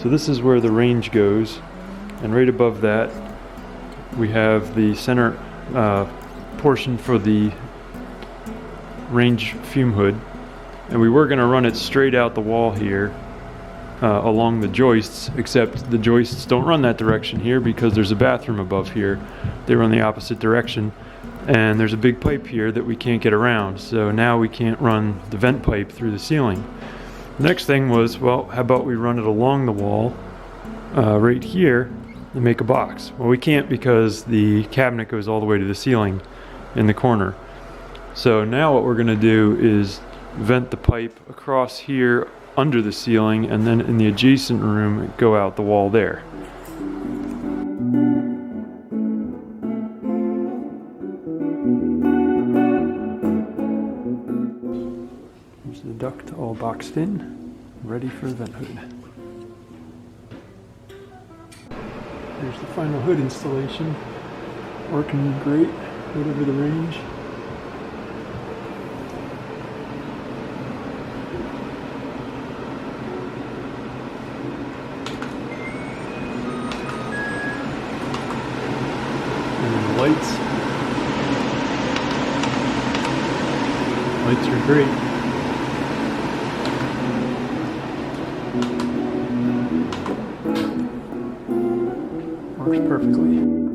So this is where the range goes, and right above that we have the center portion for the range fume hood, and we were going to run it straight out the wall here along the joists, except the joists don't run that direction here because there's a bathroom above here. They run the opposite direction, and there's a big pipe here that we can't get around, so now we can't run the vent pipe through the ceiling. The next thing was, well, how about we run it along the wall right here and make a box? Well, we can't because the cabinet goes all the way to the ceiling in the corner. So now what we're going to do is vent the pipe across here under the ceiling, and then in the adjacent room go out the wall there. There's the duct all boxed in, ready for the vent hood. Here's the final hood installation, working great right over the range. Lights are great. Works perfectly.